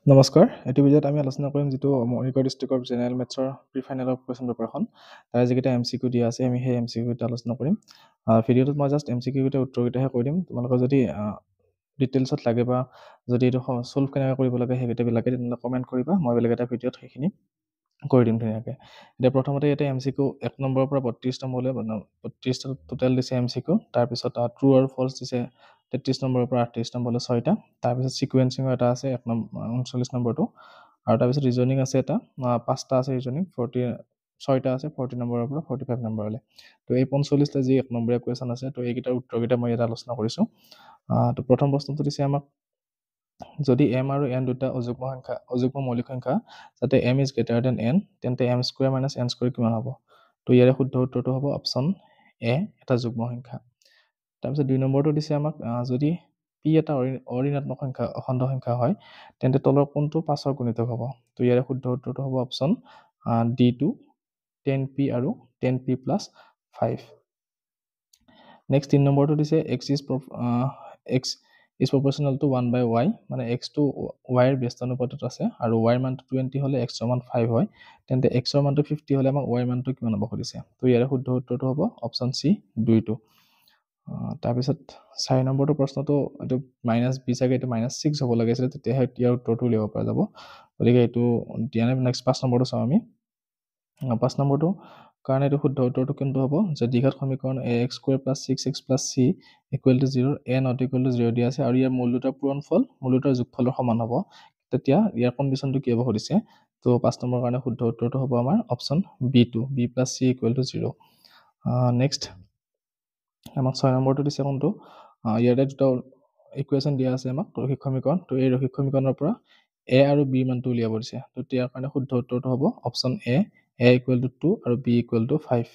নমস্কাৰ, এইটো ভিডিঅ'ত আমি আলোচনা কৰিম যিটো মৰিগাঁও ডিষ্ট্ৰিক্টৰ জেনেৰেল মেথছৰ প্ৰি ফাইনেলৰ কুৱেশ্যন পেপাৰখন তাৰ যিকেইটা MCQ দিয়া আছে আমি সেই MCQ কেইটা আলোচনা কৰিম। ভিডিঅ'টোত মই জাষ্ট MCQ কেইটা উত্তৰকেইটাহে কৈ দিম। তোমালোকৰ যদি ডিটেইলছত লাগে বা যদি এইটো ছল্ভ কেনেকৈ কৰিব লাগে সেইকেইটাবিলাকে তেনেহ'লে কমেণ্ট কৰিবা, মই বেলেগ এটা ভিডিঅ'ত সেইখিনি কৰি দিম ধুনীয়াকৈ। এতিয়া প্ৰথমতে ইয়াতে MCQ 1 নম্বৰৰ পৰা 32 নম্বৰলৈ 32টা টোটেল দিছে MCQ। তাৰপিছত ট্ৰু আৰু ফল্ছ দিছে 33 নম্বৰৰ পৰা 38 নম্বৰলৈ 6টা। তাৰপিছত ছিকুৱেঞ্চিঙৰ এটা আছে 39 নম্বৰটো, আৰু তাৰপিছত ৰিজনিং আছে এটা 5টা আছে ৰিজনিং 6টা আছে 40 নম্বৰৰ পৰা 45 নম্বৰলৈ। তো এই 45টা যি 1 নম্বৰীয়া কুৱেশ্যন আছে, তো এইকেইটাৰ উত্তৰকেইটা মই ইয়াত আলোচনা কৰিছোঁ। তো প্ৰথম প্ৰশ্নটো দিছে আমাক, যদি m আৰু n দুটা অযুগ্ম মৌলিক সংখ্যা যাতে m is greater than n, তেন্তে m square minus n square কিমান হ'ব? তো ইয়াৰে শুদ্ধ উত্তৰটো হ'ব অপশ্যন এ, এটা যুগ্ম সংখ্যা। তাৰপিছত 2 নম্বৰটো দিছে আমাক, যদি p এটা অঋণাত্মক সংখ্যা অখণ্ড সংখ্যা হয় তেন্তে তলৰ কোনটো 5ৰ গুণিতক হ'ব? তো ইয়াৰে শুদ্ধ উত্তৰটো হ'ব অপশ্যন D2, 10p আৰু 10p + 5। নেক্সট 3 নম্বৰটো দিছে x is proportional to 1/y, মানে x টো y ৰ ব্যস্তানুপাতত আছে আৰু y ৰ মানটো 20 হ'লে x ৰ মান 5 হয়, তেন্তে x ৰ মানটো 50 হ'লে আমাক y ৰ মানটো কিমান হ'ব সুধিছে। তো ইয়াৰে শুদ্ধ উত্তৰটো হ'ব অপশ্যন চি, 2টো। তাৰপিছত 4 নম্বৰটো প্ৰশ্নটো এইটো -b চাগে, এইটো -6 হ'ব লাগিছিলে, তেতিয়াহে ইয়াৰ উত্তৰটো উলিয়াব পৰা যাব, গতিকে এইটো দিয়া নাই। নেক্সট 5 নম্বৰটো চাওঁ আমি। 5 নম্বৰটো কাৰণে এইটো শুদ্ধ উত্তৰটো কিন্তু হ'ব যে দ্বিঘাত সমীকৰণ ax² + 6x + c = 0, a ≠ 0 দিয়া আছে আৰু ইয়াৰ মূল দুটাৰ পূৰণফল মূল দুটাৰ যোগফলৰ সমান হ'ব, তেতিয়া ইয়াৰ কণ্ডিশ্যনটো কি হ'ব সুধিছে। তো 5 নম্বৰৰ কাৰণে শুদ্ধ উত্তৰটো হ'ব আমাৰ option B2, b + c = 0। Next আমাক 6 নম্বৰটো দিছে কোনটো, ইয়াতে দুটা ইকুৱেশ্যন দিয়া আছে আমাক ৰৈখিক সমীকৰণ। তো এই ৰৈখিক সমীকৰণৰ পৰা a আৰু b মানটো উলিয়াব দিছে। তো ইয়াৰ কাৰণে শুদ্ধ উত্তৰটো হ'ব অপশ্যন a = 2 আৰু b = 5।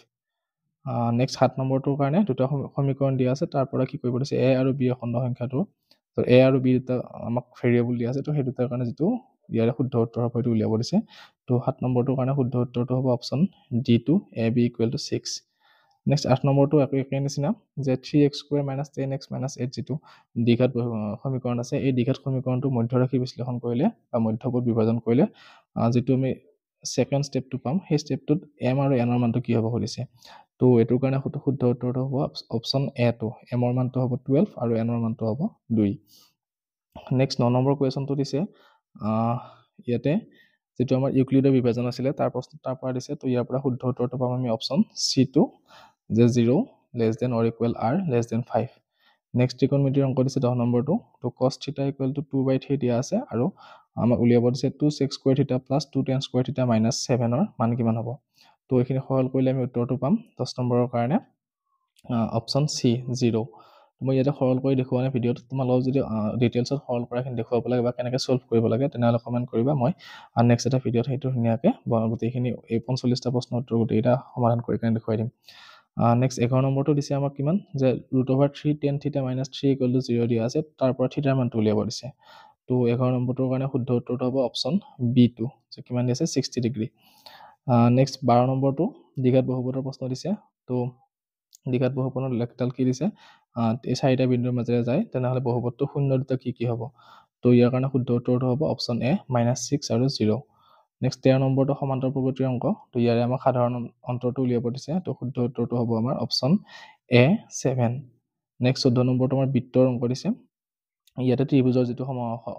নেক্সট 7 নম্বৰটোৰ কাৰণে দুটা সমীকৰণ দিয়া আছে, তাৰ পৰা কি কৰিব দিছে, a আৰু b অখণ্ড সংখ্যাটো। তো a আৰু b দুটা আমাক ভেৰিয়েবল দিয়া আছে, তো সেই দুটাৰ কাৰণে যিটো ইয়াৰে শুদ্ধ উত্তৰ হ'ব সেইটো উলিয়াব দিছে। তো 7 নম্বৰটোৰ কাৰণে শুদ্ধ উত্তৰটো হ'ব অপশ্যন D2, ab = 6। নেক্সট 8 নম্বৰটো একে নিচিনা, যে 3x² - 10x - 8 যিটো দ্বিঘাত সমীকৰণ আছে, এই দ্বিঘাত সমীকৰণটো মধ্যৰাশি বিশ্লেষণ কৰিলে বা মধ্যপদ বিভাজন কৰিলে যিটো আমি ছেকেণ্ড ষ্টেপটো পাম, সেই ষ্টেপটোত m আৰু n ৰ মানটো কি হ'ব সুধিছে। তো এইটোৰ কাৰণে শুদ্ধ উত্তৰটো হ'ব অপশ্যন A2, m ৰ মানটো হ'ব 12 আৰু n ৰ মানটো হ'ব 2। নেক্সট 9 নম্বৰ কুৱেশ্যনটো দিছে, ইয়াতে যিটো আমাৰ ইউক্লিডৰ বিভাজন আছিলে তাৰ পৰা দিছে। তো ইয়াৰ পৰা শুদ্ধ উত্তৰটো পাম আমি অপশ্যন C2, যে 0 < r < 5। নেক্সট ত্ৰিকোণমিতিৰ অংক দিছে 10 নম্বৰটো। তো cos θ = 2/3 দিয়া আছে আৰু আমাক উলিয়াব দিছে 2sec² θ + 2tan² θ - 7ৰ মান কিমান হ'ব। তো এইখিনি সৰল কৰিলে আমি উত্তৰটো পাম 10 নম্বৰৰ কাৰণে অপশ্যন চি, 0। মই ইয়াতে সৰল কৰি দেখুওৱা নাই ভিডিঅ'ত, তোমালোকক যদি ডিটেইলছত সৰল কৰাখিনি দেখুৱাব লাগে বা কেনেকৈ ছল্ভ কৰিব লাগে তেনেহ'লে কমেণ্ট কৰিবা, মই নেক্সট এটা ভিডিঅ'ত সেইটো ধুনীয়াকৈ গোটেইখিনি এই 45টা প্ৰশ্নৰ উত্তৰ গোটেইকেইটা সমাধান কৰি কেনে দেখুৱাই দিম। নেক্সট 11 নম্বৰটো দিছে আমাক কিমান, যে √3 tan θ - 3 = 0 দিয়া আছে, তাৰ পৰা θৰ মানটো উলিয়াব দিছে। তো 11 নম্বৰটোৰ কাৰণে শুদ্ধ উত্তৰটো হ'ব অপশ্যন B2, যে কিমান দি আছে 60 ডিগ্ৰী। নেক্সট 12 নম্বৰটো দ্বিঘাত বহুপদৰ প্ৰশ্ন দিছে। তো দ্বিঘাত বহুপদৰ লেখডাল কি দিছে, এই 4টা বিন্দুৰ মাজেৰে যায়, তেনেহ'লে বহুপদটো শূন্য দুটা কি কি হ'ব। তো ইয়াৰ কাৰণে শুদ্ধ উত্তৰটো হ'ব অপশ্যন A, -6 আৰু 0। নেক্সট 13 নম্বৰটো সমান্তৰ প্ৰগতিৰ অংক। তো ইয়াৰে আমাক সাধাৰণ অন্তৰটো উলিয়াব দিছে। তো শুদ্ধ উত্তৰটো হ'ব আমাৰ অপশ্যন A, 7। নেক্সট 14 নম্বৰটো আমাৰ বৃত্তৰ অংক দিছে। ইয়াতে ত্ৰিভুজৰ যিটো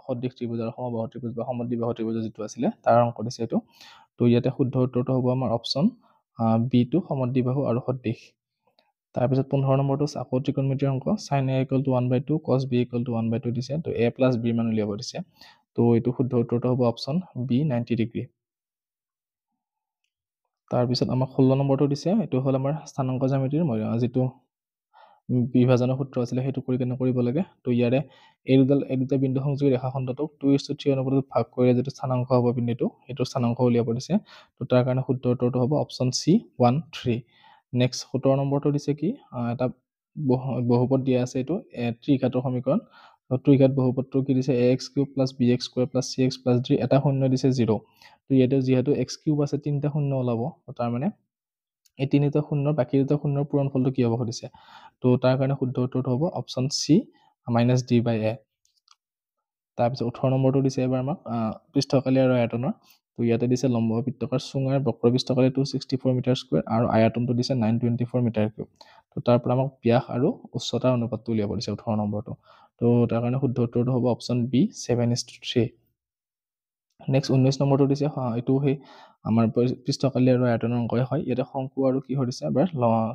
সদৃশ ত্ৰিভুজ আৰু সমবাহু ত্ৰিভুজ বা সমদ্বিবাহু ত্ৰিভুজৰ যিটো আছিলে তাৰ অংক দিছে এইটো। তো ইয়াতে শুদ্ধ উত্তৰটো হ'ব আমাৰ অপশ্যন B2, সমদ্বিবাহু আৰু সদৃশ। তাৰপিছত 15 নম্বৰটো আকৌ ত্ৰিকোণমিতিৰ অংক, sin A = 1/2, cos B = 1/2 দিছে। তো a + b মান উলিয়াব দিছে। তো এইটো শুদ্ধ উত্তৰটো হ'ব অপশ্যন B, 90 ডিগ্ৰী। তাৰপিছত আমাক 16 নম্বৰটো দিছে, এইটো হ'ল আমাৰ স্থানাংক জ্যামিতিৰ যিটো বিভাজনৰ সূত্ৰ আছিলে সেইটো কৰি কেনে কৰিব লাগে। তো ইয়াৰে এই দুটা বিন্দু সংযোগী ৰেখাখণ্ডটোক 2:3 অনুপাতত ভাগ কৰিলে যিটো স্থানাংক হ'ব বিন্দুটো, সেইটো স্থানাংক উলিয়াব দিছে। তো তাৰ কাৰণে শুদ্ধ উত্তৰটো হ'ব অপশ্যন C, 1, 3। নেক্সট 17 নম্বৰটো দিছে কি, এটা বহুপদ দিয়া আছে, এইটো ত্ৰিঘাতৰ সমীকৰণ। ত্ৰিঘাত বহুপদটো কি দিছে, ax³ + bx² + cx + d, এটা শূন্য দিছে 0। তো ইয়াতে যিহেতু x³ আছে 3টা শূন্য ওলাব, তাৰমানে এই 3টা শূন্যৰ বাকী দুটা শূন্যৰ পূৰণফলটো কি হ'ব সুধিছে। তো তাৰ কাৰণে শুদ্ধ উত্তৰটো হ'ব অপশ্যন C, -d/a। তাৰপিছত 18 নম্বৰটো দিছে এবাৰ আমাক পৃষ্ঠকালি আৰু আয়তনৰ। তো ইয়াতে দিছে লম্ব বৃত্তাকাৰ চুঙাৰ বক্ৰ পৃষ্ঠকালি 264 মিটাৰ স্কুৱেৰ আৰু আয়তনটো দিছে 924 মিটাৰ কিউব। তো তাৰ পৰা আমাক ব্যাস আৰু উচ্চতাৰ অনুপাতটো উলিয়াব দিছে 18 নম্বৰটো। তো তাৰ কাৰণে শুদ্ধ উত্তৰটো হ'ব অপশ্যন বি 7:3। নেক্সট 19 নম্বৰটো দিছে এইটো সেই আমাৰ পৃষ্ঠকালি আৰু আয়তনৰ অংকই হয়। ইয়াতে শংকু আৰু কিহৰ দিছে এবাৰ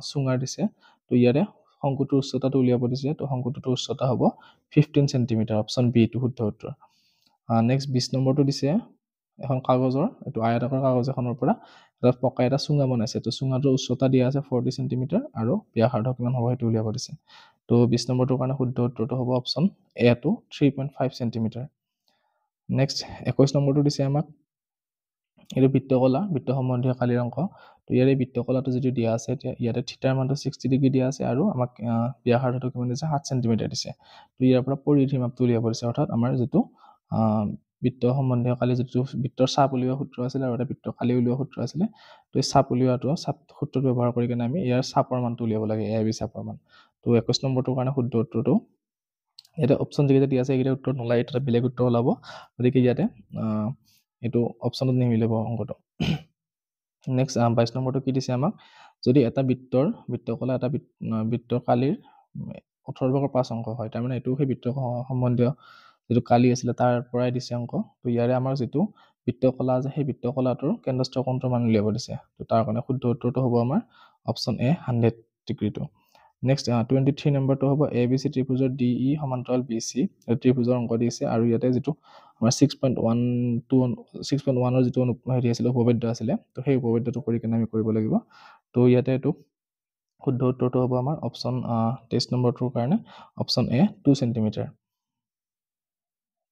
চুঙাৰ দিছে। তো ইয়াতে শংকুটোৰ উচ্চতাটো উলিয়াব দিছে। তো শংকুটোৰ উচ্চতা হ'ব 15 চেণ্টিমিটাৰ। অপশ্যন বি টো শুদ্ধ উত্তৰ। নেক্সট 20 নম্বৰটো দিছে এখন কাগজৰ, এইটো আয়তাকাৰ কাগজ এখনৰ পৰা এটা পকা এটা চুঙা বনাইছে। তো চুঙাটোৰ উচ্চতা দিয়া আছে 40 চেণ্টিমিটাৰ আৰু ব্যাসাৰ্ধ কিমান হ'ব সেইটো উলিয়াব দিছে। তো 20 নম্বৰটোৰ কাৰণে শুদ্ধ উত্তৰটো হ'ব অপশ্যন এ টো 3.5 চেণ্টিমিটাৰ। নেক্সট 21 নম্বৰটো দিছে আমাক এইটো বৃত্তকলা, বৃত্ত সম্বন্ধীয় কালিৰ অংক। তো ইয়াৰে বৃত্তকলাটো যিটো দিয়া আছে, ইয়াতে থিটাৰ মানটো 60 ডিগ্ৰী দিয়া আছে আৰু আমাক ব্যাসাৰ্ধটো কিমান দিছে 7 চেণ্টিমিটাৰ দিছে। তো ইয়াৰ পৰা পৰিধি মাপটো উলিয়াব দিছে, অৰ্থাৎ আমাৰ যিটো বৃত্ত সম্বন্ধীয় কালি যিটো বৃত্তৰ চাপ উলিওৱা সূত্ৰ আছিলে আৰু এটা বৃত্ত কালি উলিওৱা সূত্ৰ আছিলে। তো এই চাপ উলিওৱাটো সূত্ৰটো ব্যৱহাৰ কৰি কিনে আমি ইয়াৰ চাপৰ মানটো উলিয়াব লাগে, এ বি চাপৰ মান। তো 21 নম্বৰটোৰ কাৰণে শুদ্ধ উত্তৰটো ইয়াতে অপশ্যন যিকেইটা দিয়া আছে এইকেইটা উত্তৰ নোলায়, এটা বেলেগ উত্তৰ ওলাব। গতিকে ইয়াতে এইটো অপশ্যনত নিমিলিব অংকটো। নেক্সট 22 নম্বৰটো কি দিছে আমাক, যদি এটা বৃত্তকলা এটা বৃত্তৰ কালিৰ 18/5 অংক হয়, তাৰমানে এইটো সেই বৃত্ত সম্বন্ধীয় যিটো কালি আছিলে তাৰ পৰাই দিছে অংক। তো ইয়াৰে আমাৰ যিটো বৃত্তকলা আছে সেই বৃত্তকলাটোৰ কেন্দ্ৰস্থ কোণটোৰ মান উলিয়াব দিছে। তো তাৰ কাৰণে শুদ্ধ উত্তৰটো হ'ব আমাৰ অপশ্যন এ 100 ডিগ্ৰীটো। নেক্সট 23 নম্বৰটো হ'ব A B C ত্ৰিভুজৰ D E সমান্তৰাল বি চি ত্ৰিভুজৰ অংক দিছে। আৰু ইয়াতে যিটো আমাৰ 6.1ৰ যিটো হেৰি আছিলে উপপাদ্য আছিলে, তো সেই উপপাদ্যটো কৰি কিনে আমি কৰিব লাগিব। তো ইয়াতে এইটো শুদ্ধ উত্তৰটো হ'ব আমাৰ অপশ্যন 23 নম্বৰটোৰ কাৰণে অপশ্যন এ 2 চেণ্টিমিটাৰ।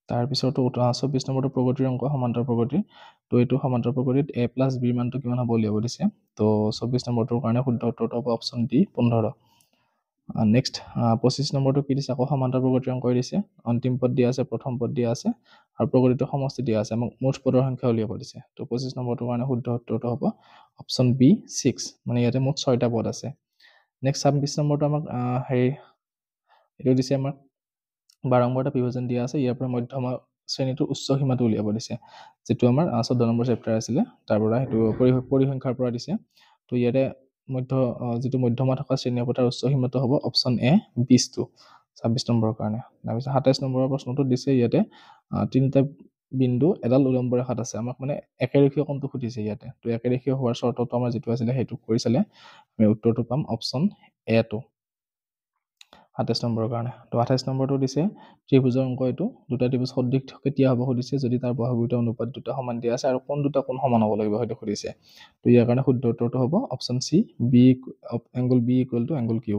তাৰপিছতো 24 নম্বৰটো প্ৰগতিৰ অংক, সমান্তৰ প্ৰগতিৰ। তো এইটো সমান্তৰ প্ৰগতিত এ প্লাছ বিৰ মানটো কিমান হ'ব উলিয়াব দিছে। তো 24 নম্বৰটোৰ কাৰণে শুদ্ধ উত্তৰটো হ'ব অপশ্যন ডি 15। নেক্সট 25 নম্বৰটো কি দিছে, আকৌ সমান্তৰ প্ৰগতিৰ অংক দিছে। অন্তিম পদ দিয়া আছে, প্ৰথম পদ দিয়া আছে আৰু প্ৰগতিটো সমষ্টি দিয়া আছে, আমাক মুঠ পদৰ সংখ্যা উলিয়াব দিছে। তো 25 নম্বৰটোৰ কাৰণে শুদ্ধ উত্তৰটো হ'ব অপশ্যন বি 6, মানে ইয়াতে মুঠ 6টা পদ আছে। নেক্সট 26 নম্বৰটো আমাক এইটো দিছে আমাক বাৰম্বাৰটা বিভাজন দিয়া আছে, ইয়াৰ পৰা মধ্যমা শ্ৰেণীটোৰ উচ্চ সীমাটো উলিয়াব দিছে, যিটো আমাৰ 14 নম্বৰ চেপ্টাৰ আছিলে তাৰ পৰা সেইটো পৰিসংখ্যাৰ পৰা দিছে। তো ইয়াতে যিটো মধ্যমা থকা শ্ৰেণী হ'ব তাৰ উচ্চ সীমাটো হ'ব অপশ্যন এ 20টো 26 নম্বৰৰ কাৰণে। তাৰপিছত 27 নম্বৰৰ প্ৰশ্নটো দিছে, ইয়াতে 3টা বিন্দু এডাল উলম্ব ৰেখাত আছে, আমাক মানে একেৰেখীয় কোণটো সুধিছে ইয়াতে। তো একেৰেখীয় হোৱাৰ চৰ্তটো আমাৰ যিটো আছিলে সেইটো কৰি চালে আমি উত্তৰটো পাম অপশ্যন এ টো 27 নম্বৰৰ কাৰণে। তো 28 নম্বৰটো দিছে ত্ৰিভুজৰ অংক, এইটো দুটা ত্ৰিভুজ সদৃশ কেতিয়া হ'ব সুধিছে, যদি তাৰ বাহুকেইটা অনুপাত দুটা সমান দিয়া আছে আৰু কোন দুটা কোণ সমান হ'ব লাগিব সেইটো সুধিছে। তো ইয়াৰ কাৰণে শুদ্ধ উত্তৰটো হ'ব option C angle B equal to angle Q.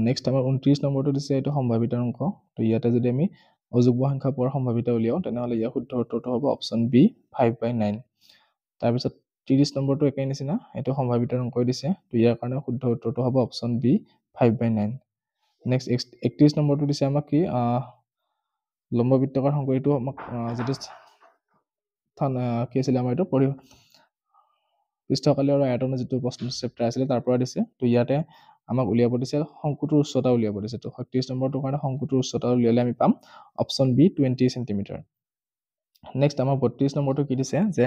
Next আমাৰ 29 নম্বৰটো দিছে, এইটো সম্ভাৱিতাৰ অংক। তো ইয়াতে যদি আমি অযুগ্ম সংখ্যা পোৱাৰ সম্ভাৱিতা উলিয়াওঁ তেনেহ'লে ইয়াৰ শুদ্ধ উত্তৰটো হ'ব অপশ্যন বি 5/9। তাৰপিছত 30 নম্বৰটো একেই নিচিনা, এইটো সম্ভাৱিতাৰ অংকই দিছে। তো ইয়াৰ কাৰণে শুদ্ধ উত্তৰটো হ'ব অপশ্যন বি 5/9। নেক্সট 31 নম্বৰটো দিছে আমাক কি, লম্ব বৃত্তাকাৰ সংকৰিটো আমাক যিটো কি আছিলে আমাৰ এইটো পৃষ্ঠকালি আৰু আয়তনৰ যিটো প্ৰশ্ন চেপ্টাৰ আছিলে তাৰ পৰা দিছে। তো ইয়াতে আমাক উলিয়াব দিছে শংকুটোৰ উচ্চতা উলিয়াব দিছে। তো 31 নম্বৰটোৰ কাৰণে শংকুটোৰ উচ্চতা উলিয়ালে আমি পাম অপশ্যন বি 20 চেণ্টিমিটাৰ। নেক্সট আমাৰ 32 নম্বৰটো কি দিছে, যে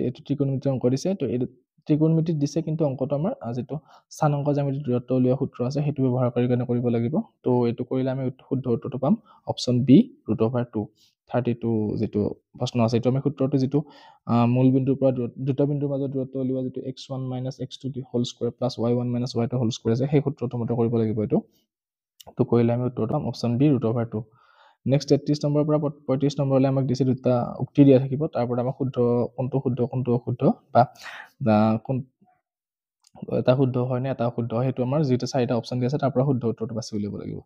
এইটো ত্ৰিকোণমিতিৰ অংক দিছে। তো এইটো ত্ৰিকোণমিতিত দিছে, কিন্তু অংকটো আমাৰ যিটো স্থানাংক জ্যামিতিৰ দূৰত্ব উলিওৱা সূত্ৰ আছে সেইটো ব্যৱহাৰ কৰি কিনে কৰিব লাগিব। তো এইটো কৰিলে আমি শুদ্ধ উত্তৰটো পাম অপশ্যন বি √2। 32 যিটো প্ৰশ্ন আছে, এইটো আমি সূত্ৰটো যিটো মূল বিন্দুৰ পৰা দুটা বিন্দুৰ মাজত দূৰত্ব উলিওৱা যিটো x1 - x2 whole square plus y1 - y2 whole square আছে, সেই সূত্ৰটো মতে কৰিব লাগিব এইটো। তো কৰিলে আমি উত্তৰটো পাম অপশ্যন বি √2। নেক্সট 33 নম্বৰৰ পৰা 35 নম্বৰলৈ আমাক দিছে দুটা উক্তি দিয়া থাকিব, তাৰ পৰা আমাক কোনটো শুদ্ধ কোনটো অশুদ্ধ বা এটা শুদ্ধ হয় নে এটা অশুদ্ধ হয় সেইটো আমাৰ যিটো 4টা অপশ্যন দিয়া আছে তাৰ পৰা শুদ্ধ উত্তৰটো বাছি উলিয়াব লাগিব।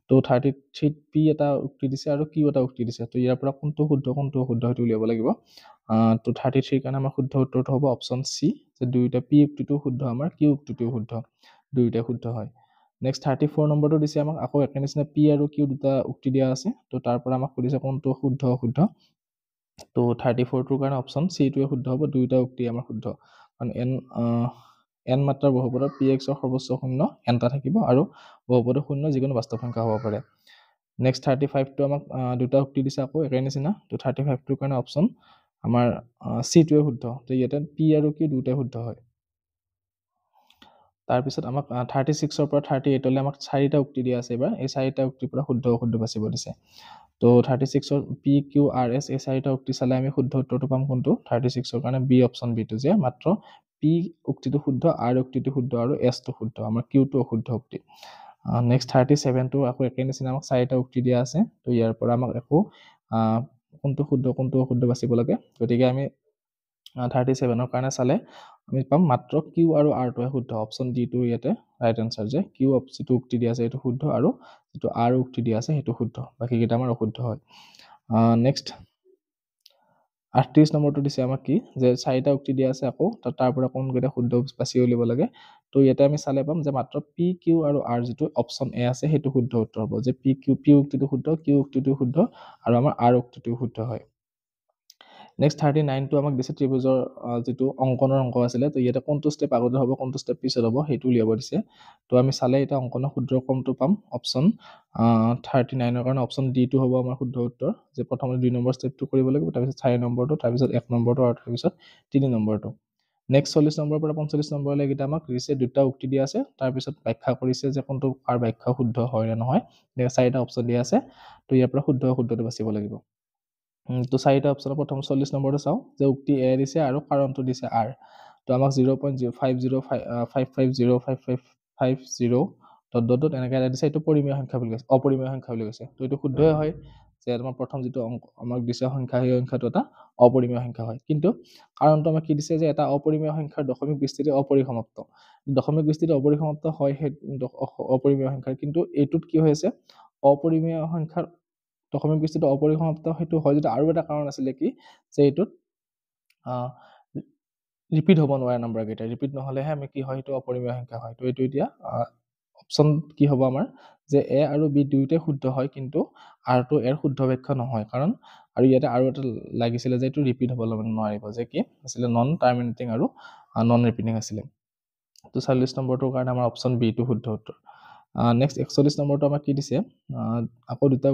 তো 33 পি এটা উক্তি দিছে আৰু কিউ এটা উক্তি দিছে। তো ইয়াৰ পৰা কোনটো শুদ্ধ কোনটো অশুদ্ধ সেইটো উলিয়াব লাগিব। তো 33 কাৰণে আমাৰ শুদ্ধ উত্তৰটো হ'ব অপশ্যন চি, যে দুয়োটা পি উক্তিটো শুদ্ধ, আমাৰ কিউ উক্তিটোও শুদ্ধ, দুয়োটাই শুদ্ধ হয়। নেক্সট 34 নম্বৰটো দিছে আমাক আকৌ একে নিচিনা পি আৰু কিউ দুটা উক্তি দিয়া আছে। তো তাৰ পৰা আমাক সুধিছে কোনটো শুদ্ধ অশুদ্ধ। তো 34টোৰ কাৰণে অপশ্যন চিটোৱে শুদ্ধ হ'ব, দুয়োটা উক্তি আমাৰ শুদ্ধ, কাৰণ এন মাত্ৰাৰ বহুপদত পি এক্সৰ সৰ্বোচ্চ শূন্য এনটা থাকিব আৰু বহুপদৰ শূন্য যিকোনো বাস্তৱ সংখ্যা হ'ব পাৰে। নেক্সট 35টো আমাক দুটা উক্তি দিছে আকৌ একে নিচিনা। তো 35টোৰ কাৰণে অপশ্যন আমাৰ চিটোৱে শুদ্ধ। তো ইয়াতে পি আৰু কিউ দুটাই শুদ্ধ হয়। তাৰপিছত আমাক 36ৰ পৰা 38লৈ আমাক চাৰিটা উক্তি দিয়া আছে এইবাৰ। এই চাৰিটা উক্তিৰ পৰা শুদ্ধ অশুদ্ধ বাচিব দিছে। তো 36ৰ পি কিউ আৰ এছ এই চাৰিটা উক্তি চালে আমি শুদ্ধ উত্তৰটো পাম কোনটো? 36ৰ কাৰণে বি অপশ্যন বিটো, যে মাত্ৰ পি উক্তিটো শুদ্ধ, আৰ উক্তিটো শুদ্ধ আৰু এছটো শুদ্ধ, আমাৰ কিউটো অশুদ্ধ উক্তি। নেক্সট 37টো আকৌ একে নিচিনা আমাক চাৰিটা উক্তি দিয়া আছে। তো ইয়াৰ পৰা আমাক একো কোনটো শুদ্ধ কোনটো অশুদ্ধ বাচিব লাগে। গতিকে আমি 37ৰ কাৰণে চালে আমি পাম মাত্ৰ কিউ আৰু আৰটোহে শুদ্ধ। অপশ্যন ডিটো ইয়াতে ৰাইট এনচাৰ, যে কিউ যিটো উক্তি দিয়া আছে সেইটো শুদ্ধ আৰু যিটো আৰ উক্তি দিয়া আছে সেইটো শুদ্ধ, বাকীকেইটা আমাৰ অশুদ্ধ হয়। নেক্সট 38 নম্বৰটো দিছে আমাক কি, যে চাৰিটা উক্তি দিয়া আছে আকৌ তাৰ পৰা কোনকেইটা শুদ্ধ বাছি উলিয়াব লাগে। তো ইয়াতে আমি চালে পাম যে মাত্ৰ পি কিউ আৰু আৰ যিটো অপশ্যন এ আছে সেইটো শুদ্ধ উত্তৰ হ'ব, যে পি উক্তিটো শুদ্ধ, কিউ উক্তিটো শুদ্ধ আৰু আমাৰ আৰ উক্তিটো শুদ্ধ হয়। নেক্সট 39টো আমাক দিছে ত্ৰিভুজৰ যিটো অংকনৰ অংক আছিলে। তো ইয়াতে কোনটো ষ্টেপ আগতে হ'ব কোনটো ষ্টেপ পিছত হ'ব সেইটো উলিয়াব দিছে। তো আমি চালে এতিয়া অংকনৰ শুদ্ধ ক্ৰমটো পাম। অপশ্যন 39ৰ কাৰণে অপশ্যন ডিটো হ'ব আমাৰ শুদ্ধ উত্তৰ, যে প্ৰথমতে 2 নম্বৰ ষ্টেপটো কৰিব লাগিব, তাৰপিছত 4 নম্বৰটো, তাৰপিছত 1 নম্বৰটো আৰু তাৰপিছত 3 নম্বৰটো। নেক্সট 40 নম্বৰৰ পৰা 45 নম্বৰলৈকে আমাক দিছে দুটা উক্তি দিয়া আছে, তাৰপিছত ব্যাখ্যা কৰিছে যে কোনটো কাৰ ব্যাখ্যা শুদ্ধ হয় নে নহয়। চাৰিটা অপশ্যন দিয়া আছে। তো ইয়াৰ পৰা শুদ্ধ অশুদ্ধটো বাচিব লাগিব। তো চাৰিটা অপশ্যনৰ প্ৰথম 40 নম্বৰটো চাওঁ, যে উক্তি এ দিছে আৰু কাৰণটো দিছে আৰ। তো আমাক 0.505055550 এনেকৈ এটা দিছে, এইটো পৰিমেয় সংখ্যা বুলি কৈছে, অপৰিমেয় সংখ্যা বুলি কৈছে। তো এইটো শুদ্ধই হয়, যে আমাৰ প্ৰথম যিটো অংক আমাক দিছে সংখ্যা, সেই সংখ্যাটো এটা অপৰিমেয় সংখ্যা হয়। কিন্তু কাৰণটো আমাক কি দিছে, যে এটা অপৰিমেয় সংখ্যাৰ দশমিক বিস্তৃতি অপৰিসমাপ্ত। দশমিক বিস্তৃতি অপৰিসমাপ্ত হয় সেই অপৰিমেয় সংখ্যাৰ, কিন্তু এইটোত কি হৈ আছে, অপৰিমেয় সংখ্যাৰ দশমিক বিস্তৃতি অপৰিসমাপ্ত সেইটো হয় যদি আৰু এটা কাৰণ আছিলে কি, যে এইটোত ৰিপিট হ'ব নোৱাৰে নম্বৰকেইটা, ৰিপিট নহ'লেহে আমি কি হয় সেইটো অপৰিমেয় সংখ্যা হয়। তো এইটো এতিয়া অপশ্যন কি হ'ব আমাৰ, যে এ আৰু বি দুয়োটাই শুদ্ধ হয়, কিন্তু আৰটো এৰ শুদ্ধ ব্যাখ্যা নহয়। কাৰণ আৰু ইয়াতে আৰু এটা লাগিছিলে যে এইটো ৰিপিট হ'ব নোৱাৰিব, যে কি আছিলে, নন টাৰ্মিনেটিং আৰু নন ৰিপিটিং আছিলে। তো 40 নম্বৰটোৰ কাৰণে আমাৰ অপশ্যন বিটো শুদ্ধ উত্তৰ। নেক্সট 41 নম্বৰটো আমাক কি দিছে, আকৌ দুটা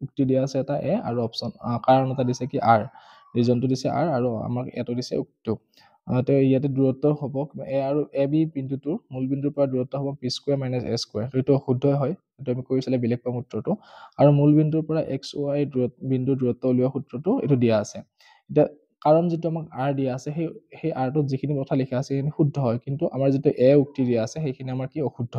উক্তি দিয়া আছে, এটা এ আৰু অপশ্যন কাৰণ এটা দিছে কি আৰ, ৰিজনটো দিছে আৰ আৰু আমাক এটো দিছে উক্তিটো। তো ইয়াতে দূৰত্ব হ'ব এ আৰু এ বি বিন্দুটোৰ মূল বিন্দুৰ পৰা দূৰত্ব হ'ব বি স্কুৱেৰ মাইনাছ এ স্কুৱেৰ। এইটো শুদ্ধই হয়, এইটো আমি কৰি চালে বেলেগ পাম উত্তৰটো। আৰু মূল বিন্দুৰ পৰা এক্স ৱাই বিন্দুৰ দূৰত্ব উলিওৱা সূত্ৰটো এইটো দিয়া আছে। এতিয়া কাৰণ যিটো আমাক আৰ দিয়া আছে, সেই আৰটোত যিখিনি কথা লিখা আছে সেইখিনি শুদ্ধ হয়, কিন্তু আমাৰ যিটো এ উক্তি দিয়া আছে সেইখিনি আমাৰ কি অশুদ্ধ।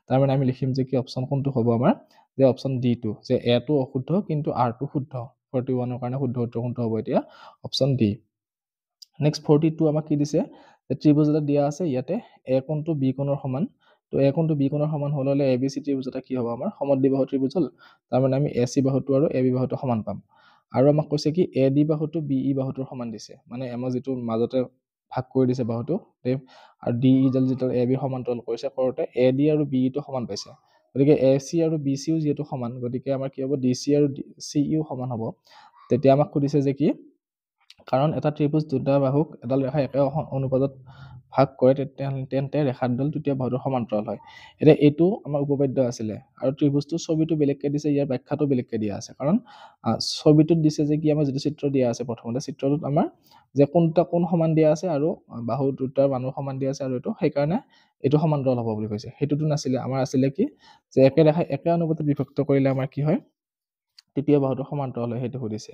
তাৰমানে আমি লিখিম যে কি অপশ্যন কোনটো হ'ব আমাৰ, যে অপশ্যন ডিটো, যে এটো অশুদ্ধ কিন্তু আৰটো শুদ্ধ। 41ৰ কাৰণে শুদ্ধ উত্তৰ কোনটো হ'ব এতিয়া, অপশ্যন ডি। নেক্সট 42 আমাক কি দিছে, যে ত্ৰিভুজ এটা দিয়া আছে, ইয়াতে এ কোণটো বি কোণৰ সমান। তো এ কোণটো বি কোণৰ সমান হ'লে এ বি চি ত্ৰিভুজ এটা কি হ'ব আমাৰ সমদ্বিবাহু ত্ৰিভুজ হ'ল। তাৰমানে আমি এ চি বাহুটো আৰু এ বি বাহুটো সমান পাম। আৰু আমাক কৈছে কি এ ডি বাহুটো বি ই বাহুটোৰ সমান দিছে, মানে আমাক যিটো মাজতে ভাগ কৰি দিছে বাহুটো, আৰু ডি ইডাল যিটো এ বি সমান্তৰাল কৰিছে, কৰোঁতে এ ডি আৰু বি ইটো সমান পাইছে। গতিকে এ চি আৰু বি চিও যিহেতু সমান, গতিকে আমাৰ কি হ'ব, ডি চি আৰু চি ইও সমান হ'ব। তেতিয়া আমাক সুধিছে যে কি, কাৰণ এটা ত্ৰিভুজ দুটা বাহুক এডাল ৰেখা একে অনুপাতত ভাগ কৰে, তেন্তে ৰেখা দুডাল তৃতীয় বাহুটোৰ সমান্তৰাল হয়। এতিয়া এইটো আমাৰ উপপাদ্য আছিলে, আৰু ত্ৰিভুজটো ছবিটো বেলেগকে দিছে, ইয়াৰ ব্যাখ্যাটো বেলেগকে দিয়া আছে। কাৰণ ছবিটোত দিছে যে কি, আমাৰ যিটো চিত্ৰ দিয়া আছে প্ৰথমতে, চিত্ৰটোত আমাৰ যে কোন সমান দিয়া আছে আৰু বাহু দুটাৰ মানুহ সমান দিয়া আছে, আৰু এইটো সেইকাৰণে এইটো সমান্তৰাল হ'ব বুলি কৈছে। সেইটোতো নাছিলে, আমাৰ আছিলে কি, যে একে ৰেখা একে অনুপাতত বিভক্ত কৰিলে আমাৰ কি হয়, তৃতীয় বাহুটোৰ সমান্তৰাল হয়, সেইটো সুধিছে।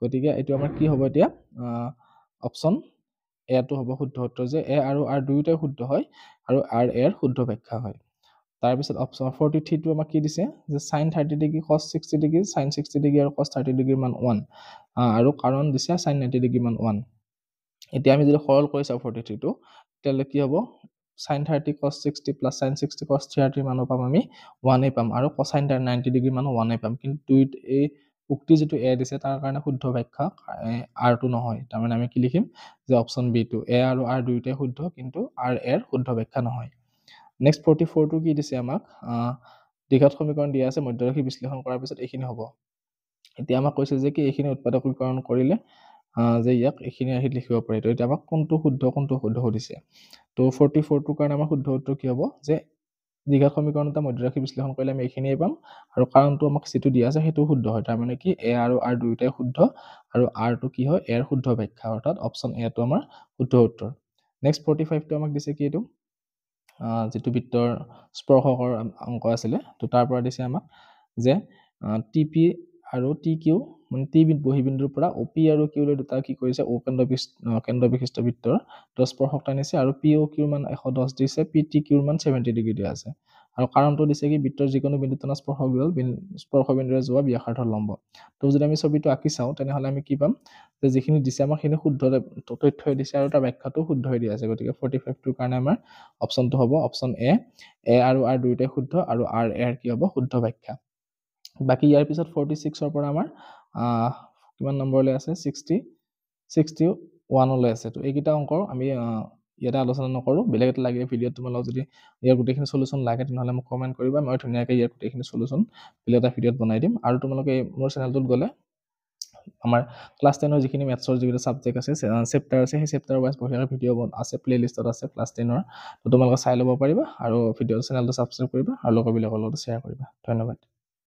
গতিকে এইটো আমাৰ কি হ'ব এতিয়া, অপশ্যন এটো হ'ব শুদ্ধ উত্তৰ, যে এ আৰু আৰ দুয়োটাই শুদ্ধ হয় আৰু আৰ এৰ শুদ্ধ ব্যাখ্যা হয়। তাৰপিছত অপশ্যন 43টো আমাক কি দিছে, যে sin 30 degree cos 60 degree, sin 60 degree আৰু cos 30 ডিগ্ৰীৰ মান 1, আৰু কাৰণ দিছে sin 90 ডিগ্ৰী মান 1। এতিয়া আমি যদি সৰল কৰি চাওঁ 43টো, তেতিয়াহ'লে কি হ'ব, sin 30 cos 60 plus sin 60 cos 30 মানো পাম আমি 1 পাম, আৰু cosine 90 ডিগ্ৰী মানো 1 পাম। কিন্তু এই উক্তি যিটো এ দিছে তাৰ কাৰণে শুদ্ধ ব্যাখ্যা আৰটো নহয়। তাৰমানে আমি কি লিখিম, যে অপশ্যন বিটো, এ আৰু আৰ দুয়োটাই শুদ্ধ কিন্তু আৰ এৰ শুদ্ধ ব্যাখ্যা নহয়। নেক্সট 44টো কি দিছে আমাক, দ্বিঘাত সমীকৰণ দিয়া আছে, মধ্যৰাশি বিশ্লেষণ কৰাৰ পিছত এইখিনি হ'ব। এতিয়া আমাক কৈছে যে কি এইখিনি উৎপাদকীকৰণ কৰিলে যে ইয়াক এইখিনি আহি লিখিব পাৰি। তো এতিয়া আমাক কোনটো শুদ্ধ কোনটো শুদ্ধ সুধিছে। তো 44টোৰ কাৰণে আমাৰ শুদ্ধ উত্তৰ কি হ'ব, যে দ্বিঘাত সমীকৰণ এটা মধ্যৰাশি বিশ্লেষণ কৰিলে আমি এইখিনিয়ে পাম আৰু কাৰণটো আমাক যিটো দিয়া আছে সেইটো শুদ্ধ হয় তাৰ মানে কি a আৰু r দুয়োটাই শুদ্ধ আৰু r টো কি হয় a ৰ শুদ্ধ ব্যাখ্যা অৰ্থাৎ অপচন a টো আমাৰ শুদ্ধ উত্তৰ নেক্সট 45 টো আমাক দিছে কি এইটো যেটো বৃত্তৰ স্পৰ্শকৰ অংক আছিলে তো তাৰ পৰা দিছে আমাক যে TP আৰু TQ মানে T বহিবিন্দুৰ পৰা OP আৰু Q লৈ দুটা কি কৰিছে O কেন্দ্ৰ বিশিষ্ট বৃত্তৰ তো স্পৰ্শক টানিছে আৰু POQ ৰ মান 110 দিছে PTQ ৰ মান 70 ডিগ্ৰী দিয়া আছে আৰু কাৰণটো দিছে কি বৃত্তৰ যিকোনো বিন্দুত টানা স্পৰ্শ বিন্দুৰে যোৱা ব্যাসাৰ্ধৰ লম্ব তো যদি আমি ছবিটো আঁকি চাওঁ তেনেহলে আমি কি পাম যে যিখিনি দিছে আমাক সেইখিনি শুদ্ধ তথ্য দিছে আৰু তাৰ ব্যাখ্যাটো শুদ্ধ হৈ দিয়া আছে গতিকে 45 টোৰ কাৰণে আমাৰ অপচনটো হ'ব অপচন A আৰু R দুয়োটাই শুদ্ধ আৰু R এৰ কি হ'ব শুদ্ধ ব্যাখ্যা বাকি ইয়াৰ পিছত 46 ৰ পৰা আমাৰ কিমান নম্বৰলৈ আছে 61 লৈ আছে তো এইকেইটা অংক আমি ইয়াতে আলোচনা নকৰো বেলেগ এটা লাগে ভিডিঅ তোমালোক যদি ইয়াৰ গোটেইখিনি সলিউশন লাগে তেনেহলে মোক কমেন্ট কৰিবা মই ধুনীয়াকৈ ইয়াৰ গোটেইখিনি সলিউশন বেলেগ এটা ভিডিঅত বনাই দিম আৰু তোমালোকে মোৰ চেনেলটোত গলে আমাৰ ক্লাস 10 ৰ যিখিনি ম্যাথছৰ যিটো সাবজেক্ট আছে চেপ্টাৰ আছে সেই চেপ্টাৰ ওয়াইজ বঢ়িয়া ভিডিঅ আছে প্লেলিষ্টত আছে ক্লাস 10 ৰ তো তোমালোকে চাই ল'ব পাৰিবা আৰু ভিডিঅ চেনেলটো সাবস্ক্ৰাইব কৰিবা আৰু লগৰবিলাকৰ লগত শ্বেয়াৰ কৰিবা ধন্যবাদ